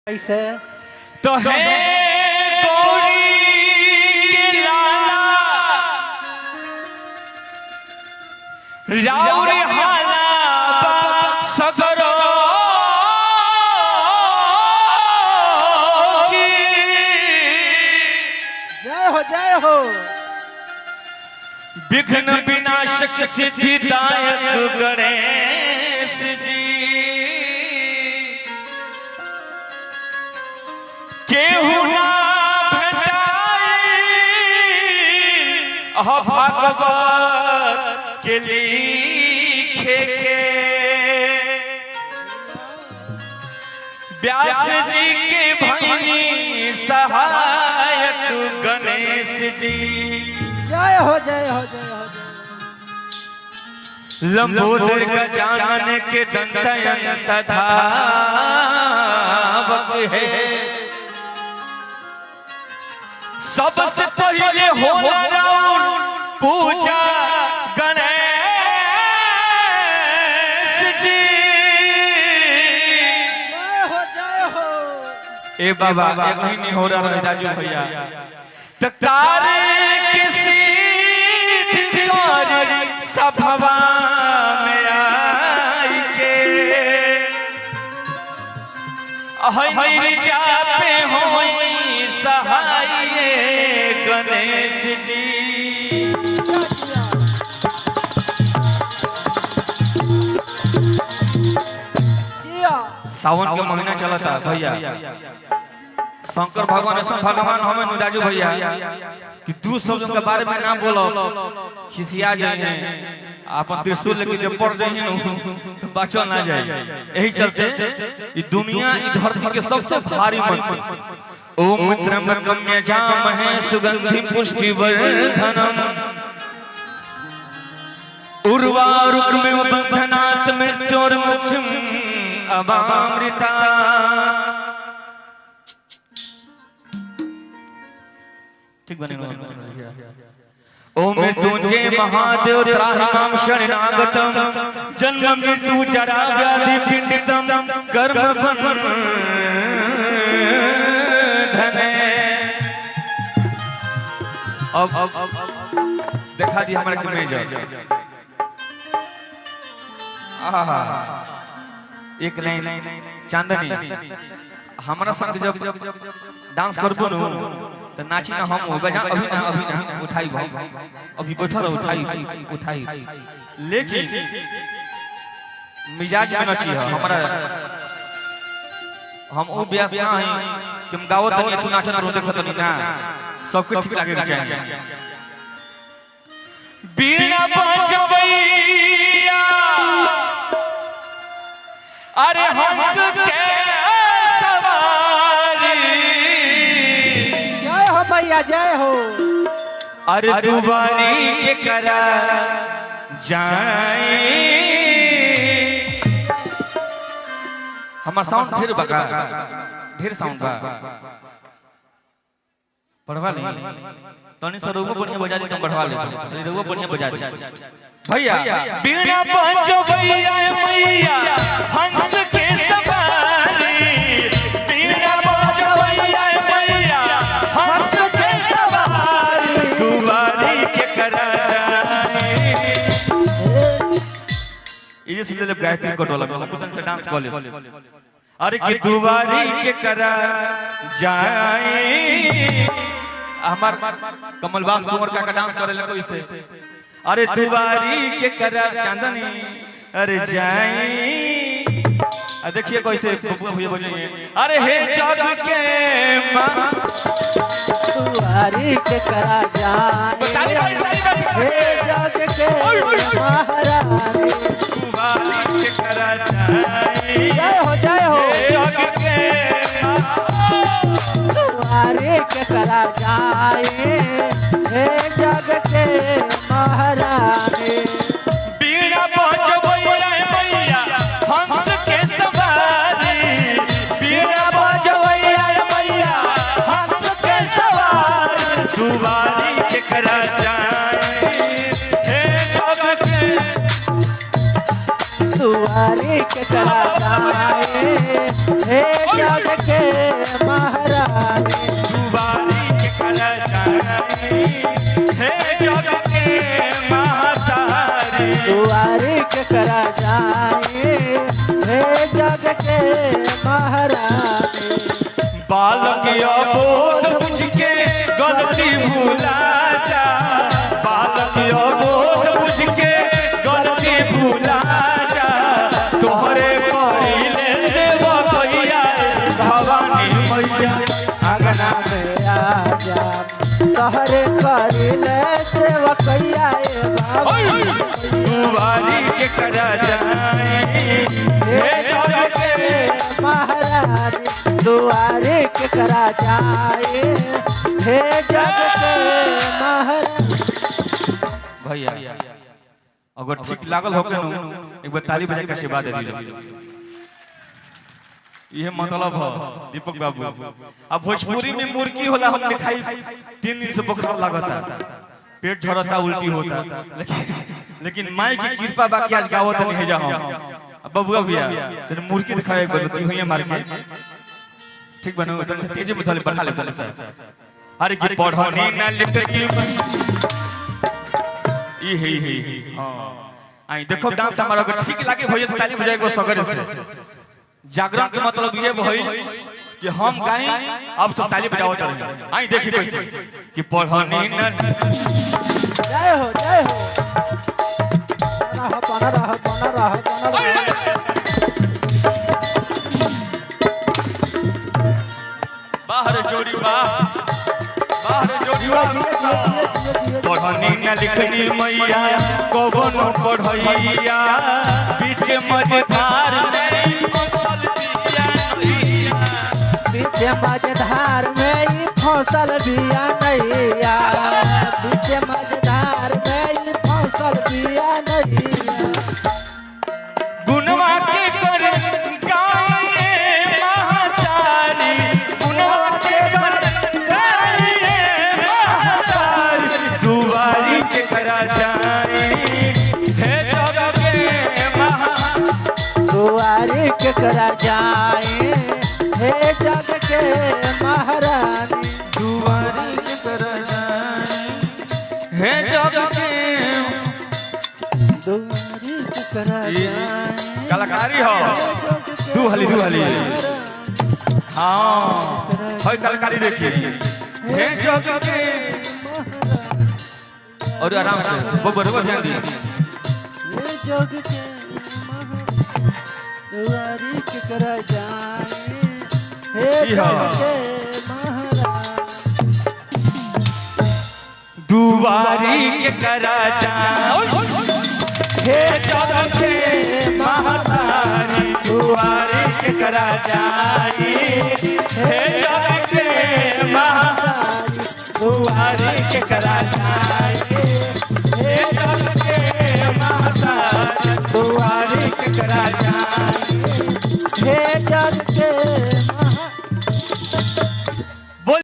कैसे तो है गौरी के लाला राउर हाला सगरो की जय हो विघ्न विनाशक सिद्धिदायक गणेश जी केहू ना भेटाई भागवत के लिखे के व्यास जी के भैनी सहायक गणेश जी जय हो लंबोदर गजानन के दंतयंत धावक है सबसे पहले होला राउर पूजा गणेश जी जय हो ए बाबा एक महीने हो रहा है राजू भैया तकार किसी धिकार सभवा में आई के हरि जापे होई सहाय गणेश जी सावन के महीना चला था भैया शंकर भगवान ऐसा भगवान हमें राजू भैया कि दू शब्द के बारे में ना बोलो खिसिया जाए अपन त्रिशूल लेके जब पड़ जाइए ना तो बचल ना जाए यही चलते ये दुनिया इस धरती के सबसे भारी मंत्र ओम त्र्यंबकम यजामहे सुगंधिं पुष्टिवर्धनम उर्वारुकमेव बन्धनात् मृत्योर्मुक्षम् अमामृता ठीक बने ओम मृत्युंजय महादेव त्राहि मां शरणागतम जन्म मृत्यु जरा व्याधि पीडितम कर्म बंधने अब दिखा दी हमारे के मेजर आहा एक लाइन चांदनी हमारा संग जब डांस करबो न तो नाची ना हम बजा अभी ना उठाई भाई अभी बैठा रहो उठाई लेकिन मिजाज में नाची हमारा हम ओ ब्यास ना है कि हम गावत नहीं तू नाचत रहो देखत नहीं ना सबके ठीक लागे के चाहिए बीना बजवैया अरे हंस के भैया जय हो अरे दुबारी के करा जाए हमार साउंड ढेर बका ढेर साउंड बा बढ़वा ले तनी से रोगो बढ़िया बजा दी तुम बढ़वा ले रोगो बढ़िया बजा दी भैया बीना बजवैया मैया हंस के सवारी बीना बजवैया मैया हंस के सवारी दुबारी के करा जाए ये सुन ले गायत्री कोटवाला में हम से डांस कर ले अरे कि दुबारी के करा जाए हमार कमलवास कुंवर का डांस करे ले कोई से अरे दुबारी के करा चांदनी अरे जाए देखिए कैसे बबुआ भैया बजाइए अरे हे जग के मां दुबारी के करा जाए हे जग के महारानी दुबारी के करा जाए जय हो जग के दुबारी के करा जाए हे जग के महारानी बीना बजवैया मैया हंस के सवारी बीना बजवैया मैया हंस के सवारी दुबारी के करा जाए हे जग के दुबारी जाए हे जग के महारानी बालक अबोध बुझ के गलती भूला जा बालक अबोध बुझ के गलती भूला जा तोहरे करिले सेवा भैया भवानी मैया आंगना में आ जा तोहरे करिले सेवकैया बाबा दुआरी के करा जाए हे जग के महारानी दुआरे के करा जाए हे जग के महारानी भैया अगर ठीक लागल हो के नु एक बार ताली बजा के आशीर्वाद दे दिलो ये मतलब है दीपक बाबू अब भोजपुरी में मुर्गी होला हमने खाई 3 दिन से बुखार लगता पेट झड़ता उल्टी होता लेकिन माई की कृपा बाकी आज गावत नहीं है जा हम अब बबुआ भैया तेरे मुर्गी दिखाए एक बार होइए मार के ठीक बनो तन तेज में थले बढ़ा ले पहले सर अरे की पढ़नी ना लिख की ई हे हां आई देखो डांस हमारा अगर ठीक लागे भैया ताली बजाए को सगर से जागरण के मतलब ये भई कि हम गाएं अब तो ताली बजाओ रहे आई देखी कैसे कि पढ़नी न जय हो बना रहा बाहर जोड़ी पढ़नी न लिखनी मैया कबनो पढ़ैया बीच मझधार में बीच मझधार में ही फसल बिया नैया बीच मझधार में ही फसल बिया नैया गुनवा के कर गाए महातारी गुनवा के कर गाए महातारी दुआरी के करा जाए हे जग के दुआरी के करा जाए हे जग के महारानी दुआरी के करा जाए हे जग के दुआरी के करा जाए कलाकारी हो दू हली हाँ भाई कलाकारी देखिए हे जग के और आराम से बराबर ध्यान दिए हे जग के महारानी दुआरी के करा जाए हे जग के महारानी दुआरी के करा जाए हे जग के महातारी दुआरी के करा जाए हे जग के महातारी दुआरी के करा जाए हे जग के महातारी दुआरी के करा जाए हे